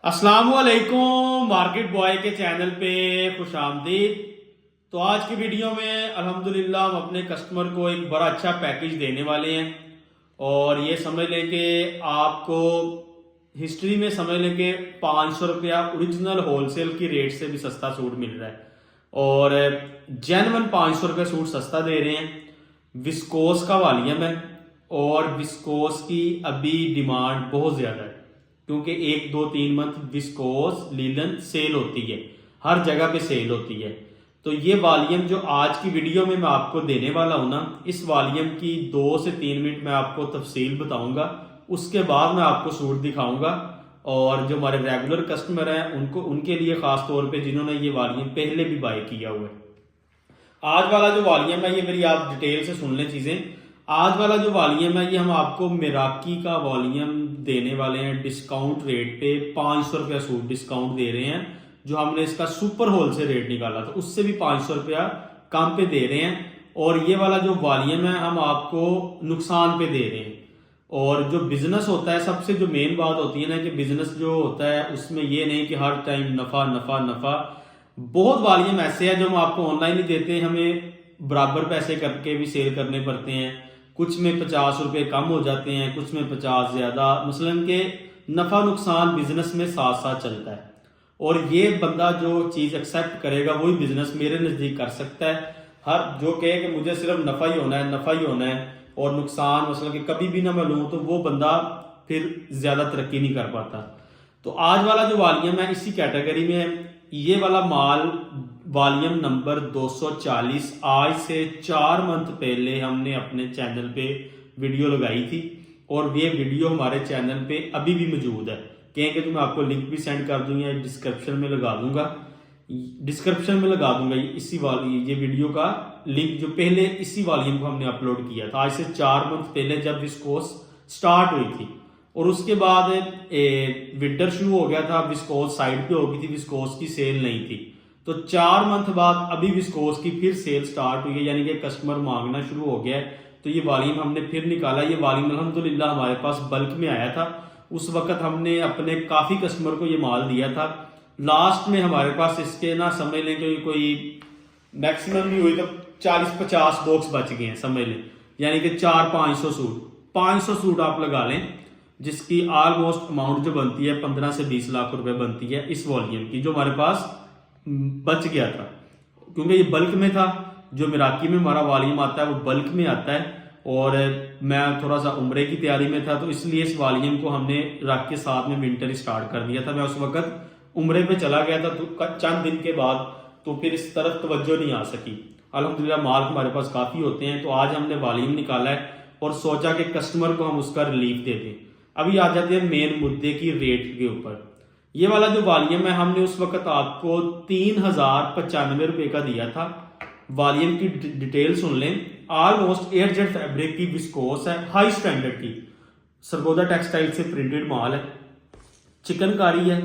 अस्सलाम वालेकुम market boy के चैनल पे खुश आमदीद। तो आज की वीडियो में अल्हम्दुलिल्लाह हम अपने कस्टमर को एक बड़ा अच्छा पैकेज देने वाले हैं और ये समझ लें कि आपको हिस्ट्री में समझ लें कि 500 रुपया ओरिजिनल होलसेल की रेट से भी सस्ता सूट मिल रहा है और जेन्युइन 500 रुपये सूट सस्ता दे रहे हैं। विस्कोस का वॉल्यूम है और विस्कोस की अभी डिमांड बहुत ज़्यादा है क्योंकि 1 2 3 मंथ विस्कोस लीलन सेल होती है, हर जगह पे सेल होती है। तो ये वॉल्यूम जो आज की वीडियो में मैं आपको देने वाला हूं ना, इस वॉल्यूम की 2 से 3 मिनट मैं आपको तफसील बताऊंगा, उसके बाद मैं आपको सूट दिखाऊंगा और जो हमारे रेगुलर कस्टमर हैं उनको उनके लिए खास तौर पे जिन्होंने ये वॉल्यूम पहले भी बाय किया हुआ है। आज वाला जो वॉल्यूम है ये मेरी आप डिटेल से सुन लें चीजें। आज वाला जो वॉल्यूम है ये हम आपको मिराकी का वॉल्यूम देने वाले हैं डिस्काउंट रेट पे। 500 रुपया सूट डिस्काउंट दे रहे हैं। जो हमने इसका सुपर होलसेल रेट निकाला था उससे भी 500 रुपया कम पे दे रहे हैं और ये वाला जो वॉल्यूम है हम आपको नुकसान पे दे रहे हैं। और जो बिजनेस होता है, सबसे जो मेन बात होती है ना कि बिजनेस जो होता है उसमें ये नहीं कि हर टाइम नफा नफा नफा। बहुत वॉल्यूम ऐसे है जो हम आपको ऑनलाइन ही देते हैं, हमें बराबर पैसे करके भी सेल करने पड़ते हैं। कुछ में 50 रुपए कम हो जाते हैं, कुछ में 50 ज्यादा। मसलन के नफा नुकसान बिजनेस में साथ साथ चलता है और ये बंदा जो चीज एक्सेप्ट करेगा वही बिजनेस मेरे नजदीक कर सकता है। हर जो कहे कि मुझे सिर्फ नफा ही होना है, नफा ही होना है और नुकसान मसलन कि कभी भी ना मैं लूं, तो वो बंदा फिर ज्यादा तरक्की नहीं कर पाता। तो आज वाला जो वॉल्यूम है इसी कैटेगरी में है। ये वाला माल वॉल्यूम नंबर 240 आज से 4 मंथ पहले हमने अपने चैनल पे वीडियो लगाई थी और ये वीडियो हमारे चैनल पे अभी भी मौजूद है। कहेंगे तो मैं आपको लिंक भी सेंड कर दूंगा, डिस्क्रिप्शन में लगा दूंगा, इसी वाली ये वीडियो का लिंक जो पहले इसी वॉल्यूम को हमने अपलोड किया था आज से 4 मंथ पहले जब विस्कोस स्टार्ट हुई थी। और उसके बाद विंटर शुरू हो गया था, विस्कोस साइड पे हो गई थी, विस्कोस की सेल नहीं थी। तो 4 मंथ बाद अभी विस्कोस की फिर सेल स्टार्ट हुई है, यानी कि कस्टमर मांगना शुरू हो गया है। तो ये वॉल्यूम हमने फिर निकाला। ये वॉल्यूम अल्हम्दुलिल्लाह हमारे पास बल्क में आया था। उस वक्त हमने अपने काफी कस्टमर को ये माल दिया था। लास्ट में हमारे पास इसके ना समझ लें कि कोई मैक्सिमम भी हुई तो 40-50 बॉक्स बच गए हैं समझ लें, यानी कि 400-500 सूट 500 सूट आप लगा लें, जिसकी ऑलमोस्ट अमाउंट जो बनती है 15 से 20 लाख रुपए बनती है इस वॉल्यूम की, जो हमारे पास बच गया था क्योंकि ये बल्क में था। जो मिराकी में हमारा वॉल्यूम आता है वो बल्क में आता है और मैं थोड़ा सा उम्रे की तैयारी में था, तो इसलिए इस वॉल्यूम को हमने रख के साथ में विंटर स्टार्ट कर दिया था। मैं उस वक्त उम्रे पे चला गया था तो चंद दिन के बाद, तो फिर इस तरफ तवज्जो नहीं आ सकी। अल्हम्दुलिल्लाह माल हमारे पास काफी होते हैं, तो आज हमने वॉल्यूम निकाला है और सोचा कि कस्टमर को हम उसका रिलीफ दे दें। अभी आ जाते हैं मेन मुद्दे की रेट के ऊपर। ये वाला जो वॉल्यूम है हमने उस वक्त आपको 3095 रुपए का दिया था। वॉल्यूम की डिटेल सुन लें। ऑलमोस्ट एयरजेट फैब्रिक की विस्कोस है, हाई स्टैंडर्ड की, सरगोदा टेक्सटाइल से प्रिंटेड माल है, चिकनकारी है,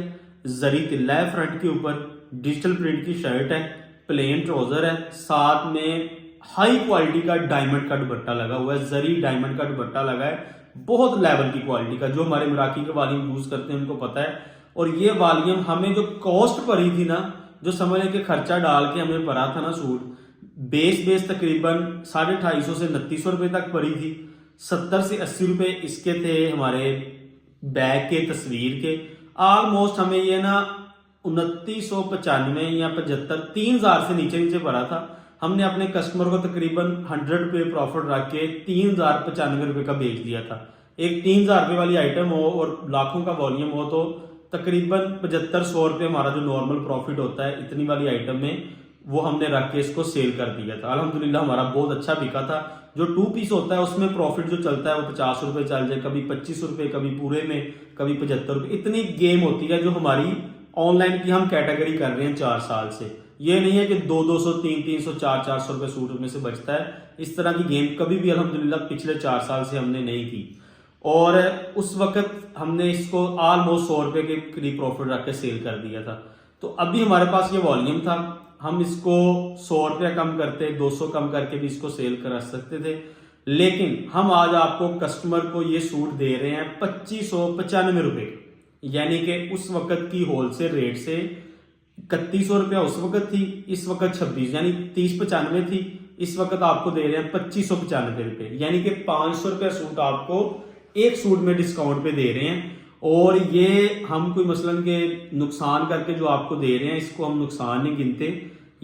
जरी तिल्ला है फ्रंट के ऊपर, डिजिटल प्रिंट की शर्ट है, प्लेन ट्राउजर है, साथ में हाई क्वालिटी का डायमंड का दुपट्टा लगा हुआ है, जरी डायमंड का दुपट्टा लगा है, बहुत लेवल की क्वालिटी का। जो हमारे मराठी के वॉल्यूम यूज करते हैं उनको पता है। और ये वॉल्यूम हमें जो कॉस्ट पड़ी थी ना, जो समझ के खर्चा डाल के हमें पड़ा था ना सूट, बेस तकरीबन 250 से 2900 रुपए तक पड़ी थी। 70 से 80 रुपए इसके थे हमारे बैग के तस्वीर के। ऑलमोस्ट हमें ये ना 2995 या 75 3000 से नीचे नीचे पड़ा था। हमने अपने कस्टमर को तकरीबन 100 रुपए प्रॉफिट रख के 3095 रुपए का बेच दिया था। एक 3000 रुपए वाली आइटम हो और लाखों का वॉल्यूम हो तो तकरीबन 7500 रुपए हमारा जो नॉर्मल प्रॉफिट होता है इतनी वाली आइटम में, वो हमने रख के इसको सेल कर दिया था। अल्हम्दुलिल्लाह हमारा बहुत अच्छा बिका था। जो 2 पीस होता है उसमें प्रॉफिट जो चलता है वो 50 रुपए चल जाए, कभी 25 रुपए, कभी पूरे में, कभी 75 रुपए। इतनी गेम होती है जो हमारी ऑनलाइन की हम कैटेगरी कर रहे हैं 4 साल से। ये नहीं है कि 200-200, 300-300, 400-400 रुपए सूट में से बचता है। इस तरह की गेम कभी भी अल्हम्दुलिल्लाह पिछले 4 साल से हमने नहीं की। और उस वक्त हमने इसको ऑलमोस्ट 100 रुपए के करीब प्रॉफिट रख के सेल कर दिया था। तो अभी हमारे पास ये वॉल्यूम था, हम इसको 100 रुपया कम करते, 200 कम करके भी इसको सेल कर सकते थे, लेकिन हम आज आपको कस्टमर को ये सूट दे रहे हैं 2595 रुपए। यानी कि उस वक्त की होलसेल रेट से 3100 रुपया उस वक्त थी, इस वक्त 26 यानी 3095 थी, इस वक्त आपको दे रहे हैं 2595 रुपये, यानी कि 500 रुपया सूट आपको एक सूट में डिस्काउंट पे दे रहे हैं। और ये हम कोई मसलन के नुकसान करके जो आपको दे रहे हैं इसको हम नुकसान नहीं गिनते,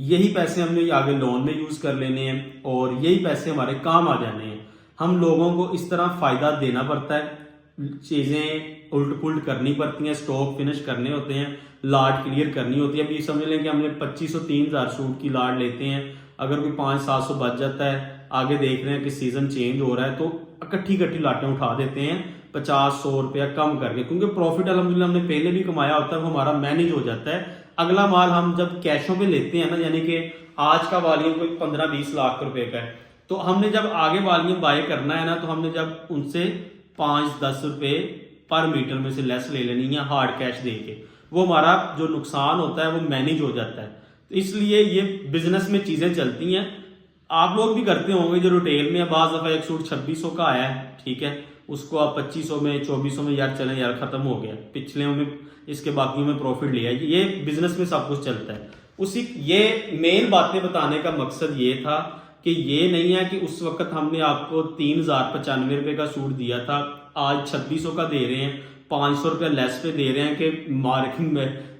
यही पैसे हमने आगे लोन में यूज कर लेने हैं और यही पैसे हमारे काम आ जाने हैं। हम लोगों को इस तरह फायदा देना पड़ता है, चीजें उल्ट पुल्ट करनी पड़ती हैं, स्टॉक फिनिश करने होते हैं, लाट क्लियर करनी होती है। अभी समझ लें कि हमने 2500-3000 सूट की लाट लेते हैं, अगर कोई 500-700 बच जाता है, आगे देख रहे हैं कि सीजन चेंज हो रहा है तो इकट्ठी लाटें उठा देते हैं 50-100 रुपया कम करके, क्योंकि प्रॉफिट अल्हम्दुलिल्लाह हमने पहले भी कमाया होता है, वो हमारा मैनेज हो जाता है। अगला माल हम जब कैशों पे लेते हैं ना, यानी कि आज का वॉल्यूम कोई 15-20 लाख रुपए का है, तो हमने जब आगे वॉल्यूम बाय करना है ना, तो हमने जब उनसे 5-10 रुपए पर मीटर में से लेस ले लेनी है हार्ड कैश दे के, वो हमारा जो नुकसान होता है वो मैनेज हो जाता है। तो इसलिए ये बिजनेस में चीजें चलती हैं। आप लोग भी करते होंगे जो रिटेल में, बाज़ दफा एक सूट 2600 का आया है, ठीक है, उसको आप 2500 में 2400 में यार चलें यार खत्म हो गया, पिछले में इसके बाकियों में प्रॉफिट लिया, ये बिजनेस में सब कुछ चलता है। उसी ये मेन बातें बताने का मकसद ये था कि ये नहीं है कि उस वक्त हमने आपको 3095 रुपए का सूट दिया था, आज 2600 का दे रहे हैं, 500 रुपया लेस पे दे रहे हैं कि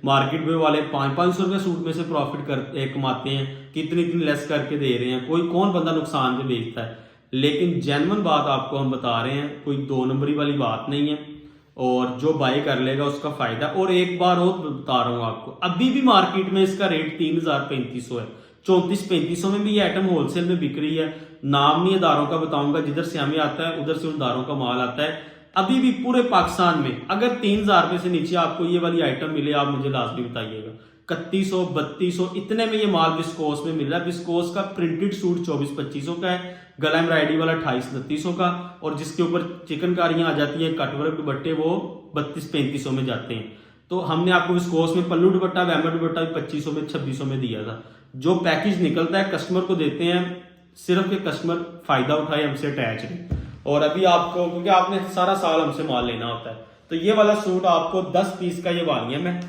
मार्केट में वाले 500 रुपये सूट में से प्रॉफिट कमाते हैं, कितनी लेस करके दे रहे हैं, कोई कौन बंदा नुकसान पे बेचता है। लेकिन जेन्युइन बात आपको हम बता रहे हैं, कोई 2 नंबरी वाली बात नहीं है, और जो बाय कर लेगा उसका फायदा। और एक बार और बता रहा हूँ आपको, अभी भी मार्केट में इसका रेट 3000-3500 है, 3400-3500 में भी ये आइटम होलसेल में बिक रही है। नाम नहीं अदारों का बताऊंगा, जिधर से हमें आता है उधर से उन दारों का माल आता है। अभी भी पूरे पाकिस्तान में अगर 3000 रुपए से नीचे आपको ये वाली आइटम मिले, आप मुझे लाजमी बताइएगा। 3100-3200 इतने में ये माल विस्कोस में मिल रहा है। विस्कोस का प्रिंटेड सूट 2400-2500 का है, गला एम्ब्रॉयडरी वाला 2800-2900 का, और जिसके ऊपर चिकनकारियां आ जाती हैं, कटवर्क दुपट्टे, वो 3200-3500 में जाते हैं। तो हमने आपको विस्कोस में पल्लू दुपट्टा, वैमर दुपट्टा 2500 में 2600 में दिया था। जो पैकेज निकलता है कस्टमर को देते हैं, सिर्फ के कस्टमर फायदा उठाए, हमसे अटैच है। और अभी आपको, क्योंकि आपने सारा साल हमसे माल लेना होता है, तो ये वाला सूट आपको 10 पीस का ये वॉल्यूम है,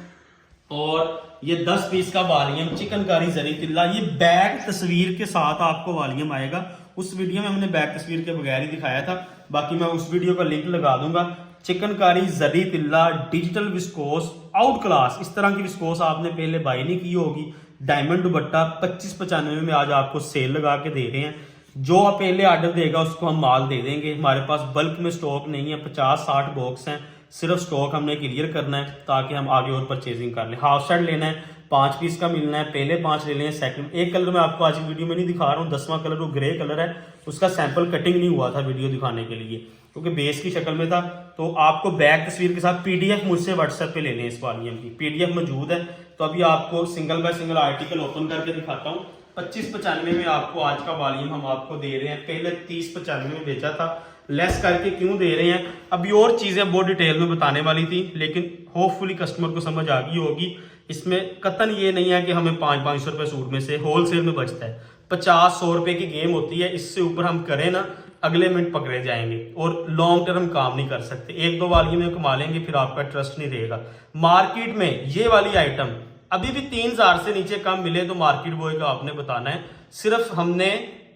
और ये 10 पीस का वॉल्यूम चिकनकारी जरी तिल्ला, ये बैक तस्वीर के साथ आपको वॉल्यूम आएगा। उस वीडियो में हमने बैक तस्वीर के बगैर ही दिखाया था, बाकी मैं उस वीडियो का लिंक लगा दूंगा। चिकनकारी जरी तिल्ला डिजिटल विस्कोस आउट क्लास, इस तरह की विस्कोस आपने पहले बाई नहीं की होगी। डायमंड दुपट्टा 2595 में आज आपको सेल लगा के दे रहे हैं। जो आप पहले ऑर्डर देगा उसको हम माल दे देंगे। हमारे पास बल्क में स्टॉक नहीं है, 50-60 बॉक्स हैं, सिर्फ स्टॉक हमने क्लियर करना है ताकि हम आगे और परचेजिंग कर लें। हाफ सेट लेना है, 5 पीस का मिलना है, पहले 5 ले लें, सेकंड एक कलर में आपको आज वीडियो में नहीं दिखा रहा हूँ, 10वां कलर वो ग्रे कलर है, उसका सैंपल कटिंग नहीं हुआ था वीडियो दिखाने के लिए क्योंकि बेस की शक्ल में था। तो आपको बैक तस्वीर के साथ पीडीएफ मुझसे व्हाट्सएप पे लेने हैं, इस वॉल्यूम की पीडीएफ मौजूद है। तो अभी आपको single by single article open करके दिखाता हूँ। 2595 में आपको आज का वॉल्यूम हम आपको दे रहे हैं, पहले 3095 में बेचा था, लेस करके क्यों दे रहे हैं। अभी और चीजें बहुत डिटेल में बताने वाली थी, लेकिन होपफुली कस्टमर को समझ आ गई होगी। इसमें कतन ये नहीं है कि हमें 500-500 रुपए सूट में से होलसेल में बचता है, 50-100 रुपए की गेम होती है। इससे ऊपर हम करें ना, अगले मिनट पकड़े जाएंगे और लॉन्ग टर्म काम नहीं कर सकते। 1-2 वॉल्यूम में कमा लेंगे, फिर आपका ट्रस्ट नहीं रहेगा। मार्केट में ये वाली आइटम अभी भी 3000 से नीचे कम मिले तो मार्केट बॉय का आपने बताना है। सिर्फ हमने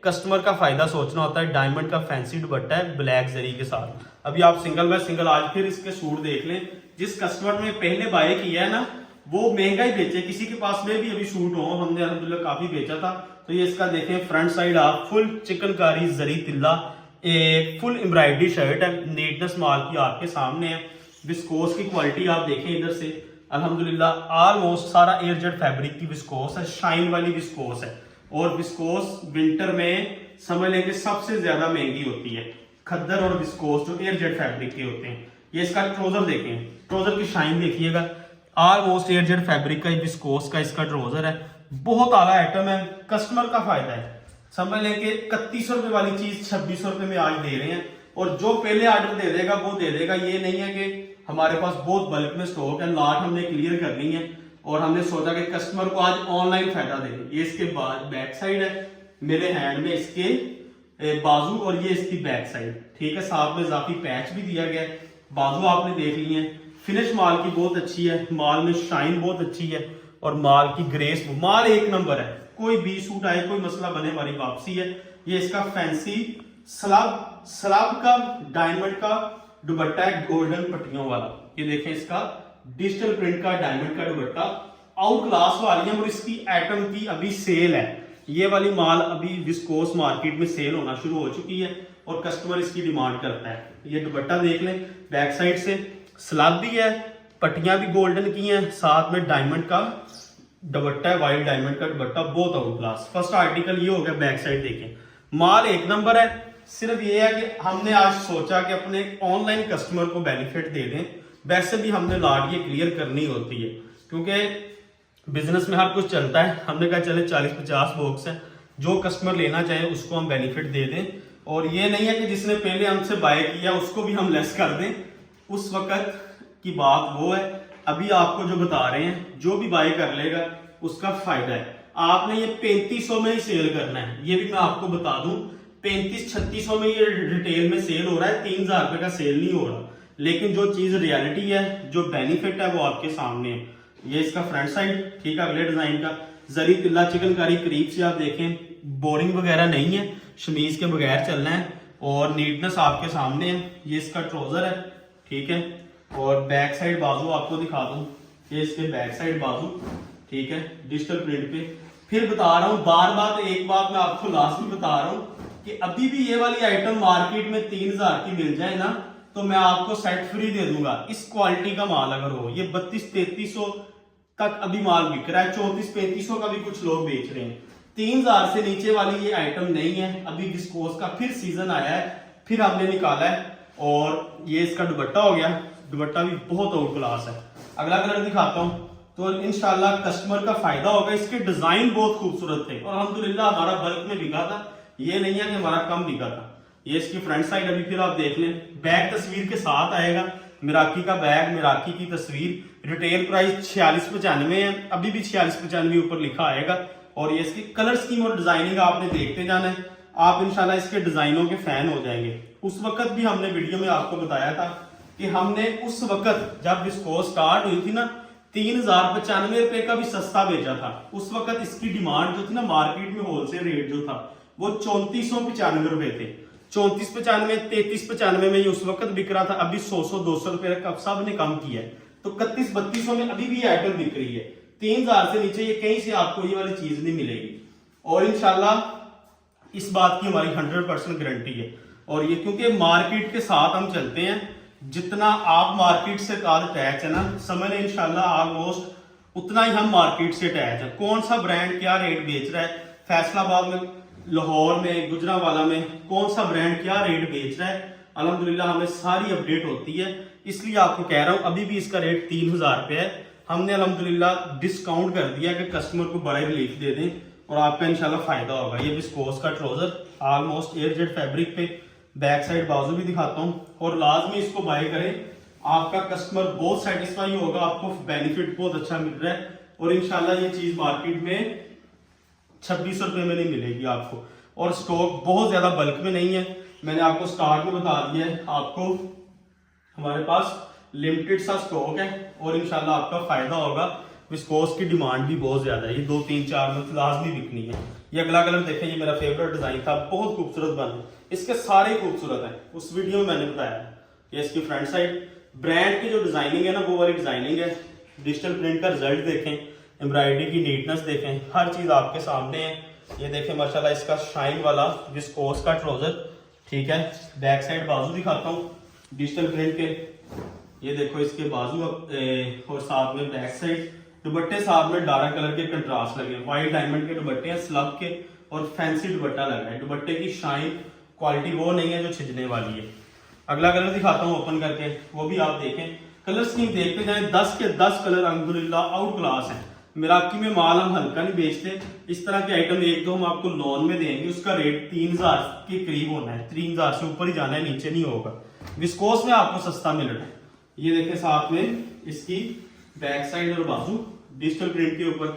कस्टमर का फायदा सोचना होता है। डायमंड का फैंसी दुपट्टा है ब्लैक जरी के साथ। अभी आप सिंगल बाय सिंगल आज फिर इसके सूट देख लें। जिस कस्टमर ने पहले बाय किया है ना, वो महंगा ही बेचे, किसी के पास में भी अभी सूट हो, हमने अल्हम्दुलिल्लाह काफी बेचा था। तो ये इसका देखें फ्रंट साइड, आप फुल चिकनकारी जरी तिल्ला, एक फुल एम्ब्रॉयडरी शर्ट है, नीटनेस माल की आपके सामने है। विस्कोस की क्वालिटी आप देखें इधर से, अल्हम्दुलिल्लाह ऑलमोस्ट सारा एयरजेट फैब्रिक की विस्कोस है, शाइन वाली विस्कोस है। और विस्कोस विंटर में समझ लें कि सबसे ज्यादा महंगी होती है, खद्दर और विस्कोस जो एयरजेट फैब्रिक के होते हैं। ये इसका ट्राउजर देखें, ट्राउजर की शाइन देखिएगा, ऑलमोस्ट एयरजेट फैब्रिक का विस्कोस का इसका ट्राउजर है। बहुत आला आइटम है, कस्टमर का फायदा है। समझ लें कि 3100 रुपए वाली चीज 2600 रुपए में आज दे रहे हैं, और जो पहले ऑर्डर दे देगा वो दे देगा। ये नहीं है कि हमारे पास बहुत बल्क में स्टॉक है, लाट हमने क्लियर करनी है और हमने सोचा कि कस्टमर को आज ऑनलाइन फायदा देंगे। ये इसके बैक साइड है, मेरे हैंड में इसके बाजू, और ये इसकी बैक साइड, ठीक है। साथ में जाफी पैच भी दिया गया है, बाजू आपने देख लिए हैं, फिनिश माल की बहुत अच्छी है, माल में शाइन बहुत अच्छी है और माल की ग्रेस, माल एक नंबर है। कोई भी सूट आए, कोई मसला बने, हमारी वापसी है। ये इसका फैंसी सलाब का डायमंड का दुपट्टा है, गोल्डन पट्टियों वाला। ये देखें, इसका डिजिटल प्रिंट का डायमंड का दुपट्टा आउट क्लास वाली है। और इसकी आइटम की अभी सेल है, ये वाली माल अभी विस्कोस मार्केट में सेल होना शुरू हो चुकी है और कस्टमर इसकी डिमांड करता है। ये दुपट्टा देख लें, बैक साइड से सलाब भी है, पट्टियां भी गोल्डन की हैं, साथ में डायमंड का दुपट्टा है, वाइट डायमंड का दुपट्टा, बहुत आउट क्लास। फर्स्ट आर्टिकल ये हो गया। बैक साइड देखें, माल एक नंबर है। सिर्फ ये है कि हमने आज सोचा कि अपने ऑनलाइन कस्टमर को बेनिफिट दे दें। वैसे भी हमने लाट ये क्लियर करनी होती है क्योंकि बिजनेस में हर कुछ चलता है। हमने कहा चले 40-50 बॉक्स है, जो कस्टमर लेना चाहे उसको हम बेनिफिट दे दें। और ये नहीं है कि जिसने पहले हमसे बाय किया उसको भी हम लेस कर दें, उस वक्त की बात वो है। अभी आपको जो बता रहे हैं, जो भी बाय कर लेगा उसका फायदा है। आपने ये 3500 में ही सेल करना है, ये भी मैं आपको बता दूं। 3500-3600 में ये रिटेल में सेल हो रहा है, 3000 रुपए का सेल नहीं हो रहा। लेकिन जो चीज रियलिटी है, जो बेनिफिट है, वो आपके सामने है। ये इसका फ्रंट साइड, ठीक है, अगले डिजाइन का जरी तिल्ला चिकनकारी करीब से आप देखें, बोरिंग वगैरह नहीं है, शमीज के बगैर चलना है और नीटनेस आपके सामने है। ये इसका ट्राउजर है, ठीक है। और बैक साइड बाजू आपको दिखा दूं, ये इसके बैक साइड बाजू, ठीक है, डिजिटल प्रिंट पे। फिर बता रहा हूं, बार बार एक बात मैं आपको लास्ट में बता रहा हूं कि अभी भी ये वाली आइटम मार्केट में 3000 की मिल जाए ना, तो मैं आपको सेट फ्री दे दूंगा। इस क्वालिटी का माल अगर हो, ये 3200-3300 तक अभी माल बिक रहा है, 3400-3500 का भी कुछ लोग बेच रहे हैं। 3000 से नीचे वाली ये आइटम नहीं है। अभी विस्कोस का फिर सीजन आया है, फिर हमने निकाला है। और ये इसका दुपट्टा हो गया, दुपट्टा भी बहुत आउट क्लास है। अगला कलर दिखाता हूं तो इंशाल्लाह कस्टमर का फायदा होगा। इसके डिजाइन बहुत खूबसूरत थे और अल्हम्दुलिल्लाह हमारा बल्क में बिका था, ये नहीं है कि हमारा कम बिका था। ये इसकी फ्रंट साइड अभी फिर आप देख लें, बैग तस्वीर के साथ आएगा, मिराकी का बैग, मिराकी की तस्वीर। रिटेल प्राइस 4695 है, अभी भी 4695 ऊपर लिखा आएगा। और ये इसकी कलर स्कीम और डिजाइनिंग आपने देखते जाना है, आप इंशाल्लाह इसके डिजाइनों के फैन हो जाएंगे। उस वक्त भी हमने वीडियो में आपको बताया था कि हमने उस वक्त जब विस्कोस स्टार्ट हुई थी ना, 3095 रुपए का भी सस्ता बेचा था। उस वक्त इसकी डिमांड जो थी ना, मार्केट में होलसेल रेट जो था वो 3495 रुपए थे। 3495, 3395 में ये उस वक्त बिक रहा था। अभी 100-200 रुपए का सब ने कम किया है, तो 31-3200 में अभी भी ये आइटम बिक रही है। 3000 से नीचे ये कहीं से आपको ये वाली चीज नहीं मिलेगी। और इंशाल्लाह इस बात की हमारी 100% गारंटी है। और ये क्योंकि मार्केट के साथ हम चलते हैं, जितना आप मार्केट से अटैच है ना, समझ लें इंशाल्लाह ऑलमोस्ट उतना ही हम मार्केट से अटैच है। कौन सा ब्रांड क्या रेट बेच रहा है, फैसलाबाद में, लाहौर में, गुजरांवाला में कौन सा ब्रांड क्या रेट बेच रहा है, अल्हम्दुलिल्लाह हमें सारी अपडेट होती है। इसलिए आपको कह रहा हूं, अभी भी इसका रेट 3000 रुपए है। हमने अल्हम्दुलिल्लाह डिस्काउंट कर दिया कि कस्टमर को बड़ा रिलीफ दे दें और आपका इंशाल्लाह फायदा होगा। ये विस्कोस का ट्राउजर ऑलमोस्ट एयरजेट फैब्रिक पे, बैक साइड बाजू भी दिखाता हूं। और लाजमी इसको बाय करें, आपका कस्टमर बहुत सेटिस्फाई होगा, आपको बेनिफिट बहुत अच्छा मिल रहा है। और इंशाल्लाह ये चीज मार्केट में 2600 रुपए में नहीं मिलेगी आपको। और स्टॉक बहुत ज्यादा बल्क में नहीं है, मैंने आपको स्टार्ट में बता दिया है। आपको हमारे पास लिमिटेड सा स्टॉक है और इंशाल्लाह आपका फायदा होगा। विस्कोस की डिमांड भी बहुत ज्यादा है, ये 2-3-4 में लाजमी बिकनी है। ये अगला कलर देखें, ये मेरा फेवरेट डिजाइन था, बहुत खूबसूरत बना, इसके सारे खूबसूरत हैं, उस वीडियो में मैंने बताया। ये इसकी फ्रंट साइड, ब्रांड की जो डिजाइनिंग है ना, वो वाली डिजाइनिंग है। डिजिटल प्रिंट का रिजल्ट देखें, एम्ब्रॉयडरी की नीटनेस देखें, हर चीज आपके सामने है। ये देखें माशाल्लाह इसका शाइन वाला विस्कोस का ट्राउजर, ठीक है। बैक साइड बाजू दिखाता हूँ डिजिटल प्रिंट के, ये देखो इसके बाजू और साथ में बैक साइड। दुपट्टे साथ में डार्क कलर के कंट्रास्ट लगे, व्हाइट डायमंड के दुपट्टे हैं, स्लब के, और फैंसी दुपट्टा लगा है। दुपट्टे की शाइन क्वालिटी वो नहीं है जो छिजने वाली है। अगला कलर दिखाता हूँ ओपन करके, वो भी आप देखें, कलर स्कीम देखते जाएं, 10 के 10 कलर अल्हम्दुलिल्लाह आउट क्लास है। मिराकी में माल हम हल्का नहीं बेचते, इस तरह के आइटम एक दो हम आपको लोन में देंगे, उसका रेट 3000 के करीब होना है, 3000 से ऊपर ही जाना है, नीचे नहीं होगा। विस्कोस में आपको सस्ता मिल रहा है। ये देखें साथ में इसकी बैक साइड और बाजू डिजिटल प्रिंट के ऊपर,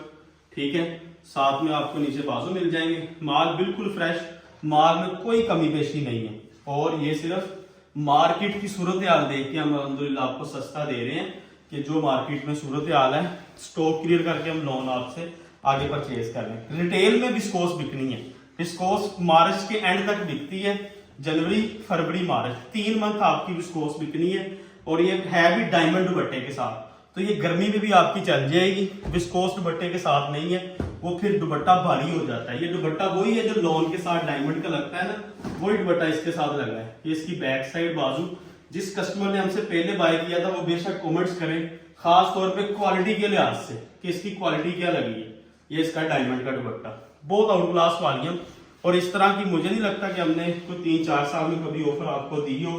ठीक है। साथ में आपको नीचे बाजू मिल जाएंगे। माल बिल्कुल फ्रेश, माल में कोई कमी पेशी नहीं है। और ये सिर्फ मार्केट की सूरत हाल देख के हम अल्हम्दुलिल्लाह आपको सस्ता दे रहे हैं कि जो मार्केट में सूरत हाल है स्टॉक क्लियर करके हम लोन आपसे आगे परचेज कर रहे हैं। रिटेल में विस्कोस बिकनी है। विस्कोस मार्च के एंड तक बिकती है, जनवरी फरवरी मार्च 3 मंथ आपकी विस्कोस बिकनी है। और ये है भी डायमंड दुपट्टे के साथ, तो ये गर्मी में भी आपकी चल जाएगी। विस्कोस दुपट्टे के साथ नहीं है, वो फिर दुपट्टा भारी हो जाता है। ये दुपट्टा वही है जो लॉन के साथ डायमंड का लगता है ना, वही दुपट्टा इसके साथ लगा है। ये इसकी बैक साइड बाजू, जिस कस्टमर ने हमसे पहले बाय किया था वो बेशक कमेंट्स करें, खास तौर पे क्वालिटी के लिहाज से कि इसकी क्वालिटी क्या लगी है। ये इसका डायमंड का दुपट्टा बहुत आउट क्लास वॉल्यूम, और इस तरह की मुझे नहीं लगता कि हमने कोई 3-4 साल में कभी ऑफर आपको दी हो,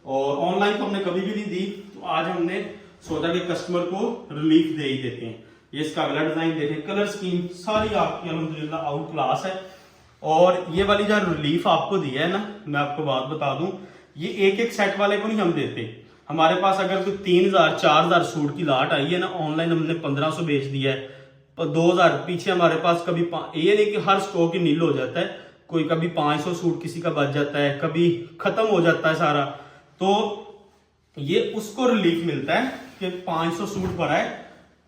और ऑनलाइन तो हमने कभी भी नहीं दी। तो आज हमने सोचा कि कस्टमर को रिलीफ दे ही देते हैं। ये इसका अगला डिजाइन देखें, कलर स्कीम सारी आपकी अल्हम्दुलिल्लाह आउट क्लास है। और ये वाली जो रिलीफ आपको दिया है ना, मैं आपको बात बता दूं, ये एक एक सेट वाले को नहीं हम देते। हमारे पास अगर कोई 3000-4000 सूट की लाट आई है ना, ऑनलाइन हमने 1500 बेच दिया है, 2000 पीछे हमारे पास कभी ये नहीं कि हर स्टॉक ही नील हो जाता है, कोई कभी 500 सूट किसी का बच जाता है, कभी खत्म हो जाता है सारा। तो ये उसको रिलीफ मिलता है कि 500 सूट पड़ा है,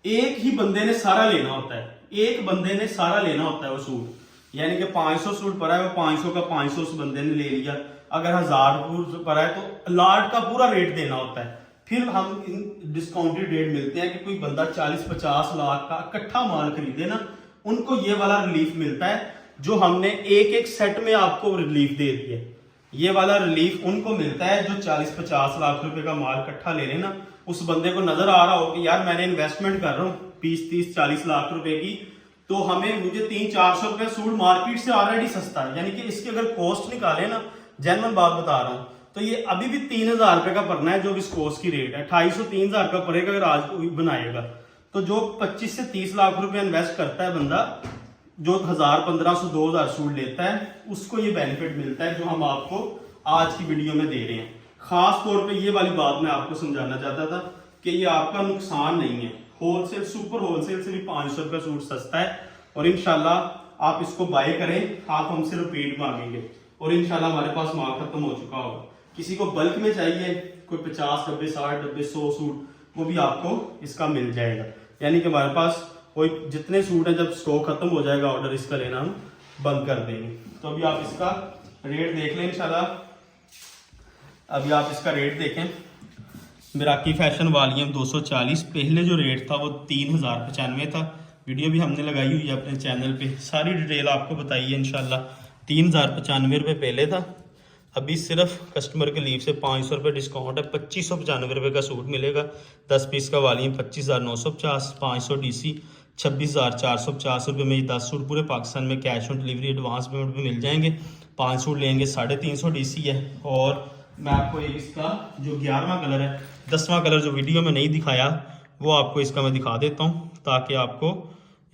एक ही बंदे ने सारा लेना होता है, एक बंदे ने सारा लेना होता है वो सूट। यानी कि 500 सूट पड़ा है, वो 500 का 500 उस बंदे ने ले लिया। अगर 1000 सूट पड़ा है तो लाट का पूरा रेट देना होता है। फिर हम डिस्काउंटेड रेट मिलते हैं कि कोई बंदा 40-50 लाख का इकट्ठा माल खरीदे ना, उनको ये वाला रिलीफ मिलता है जो हमने एक एक सेट में आपको रिलीफ दे दिया। ये वाला रिलीफ उनको मिलता है जो 40-50 लाख रुपए का माल इकट्ठा ले रहे ना। उस बंदे को नजर आ रहा हो कि यार मैंने इन्वेस्टमेंट कर रहा हूँ 20-30-40 मुझे रुपए की, तो हमें 300-400 रुपए सूट मार्केट से ऑलरेडी सस्ता है। यानी कि इसकी अगर कॉस्ट निकाले ना, जेन्युइन बात बता रहा हूँ, तो ये अभी भी 3000 रुपए का पड़ना है जो विस्कोस की रेट है। 2500-3000 का पड़ेगा अगर आज कोई बनाएगा। तो जो 25 से 30 लाख रुपए इन्वेस्ट करता है बंदा, जो 1000-1500-2000 सूट लेता है, उसको ये बेनिफिट मिलता है जो हम आपको आज की वीडियो में दे रहे हैं। खास तौर पे ये वाली बात मैं आपको समझाना चाहता था कि ये आपका नुकसान नहीं है। होलसेल, सुपर होलसेल से भी 500 रुपये सूट सस्ता है, और इंशाल्लाह आप इसको बाय करें, आप हमसे रिपीट मांगेंगे, और इंशाल्लाह हमारे पास माल खत्म हो चुका होगा। किसी को बल्क में चाहिए, कोई 50 डब्बे, 60 डब्बे, 100 सूट, वो भी आपको इसका मिल जाएगा। यानी कि हमारे पास कोई जितने सूट हैं, जब स्टॉक खत्म हो जाएगा ऑर्डर इसका लेना हम बंद कर देंगे। तो अभी आप इसका रेट देख लें इंशाल्लाह। अभी आप इसका रेट देखें, मिराकी फैशन वॉल्यूम 240, पहले जो रेट था वो 3095 था। वीडियो भी हमने लगाई हुई है अपने चैनल पे, सारी डिटेल आपको बताई है इंशाल्लाह। 3095 रुपये पहले था, अभी सिर्फ कस्टमर के लीव से 500 रुपये डिस्काउंट है, 2595 रुपये का सूट मिलेगा। 10 पीस का वॉल्यूम 25,950, 500 DC 26,450 रुपये में ये 10 सूट पूरे पाकिस्तान में cash on delivery advance payment में मिल जाएंगे। 5 सूट लेंगे 350 DC है। और मैं आपको एक इसका जो 11वां कलर है, 10वां कलर जो वीडियो में नहीं दिखाया वो आपको इसका मैं दिखा देता हूँ, ताकि आपको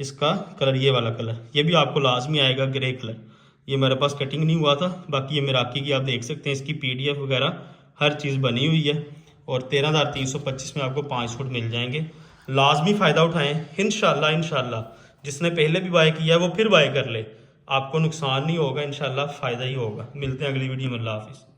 इसका कलर, ये वाला कलर, ये भी आपको लाजमी आएगा, ग्रे कलर। ये मेरे पास कटिंग नहीं हुआ था, बाकी ये मिराकी की आप देख सकते हैं, इसकी PDF वगैरह हर चीज़ बनी हुई है। और 13,325 में आपको 5 सूट मिल जाएंगे। लाजमी फ़ायदा उठाएं इंशाल्लाह। जिसने पहले भी बाय किया है वो फिर बाय कर ले, आपको नुकसान नहीं होगा, इंशाल्लाह फ़ायदा ही होगा। मिलते हैं अगली वीडियो में, अल्लाह हाफिज़।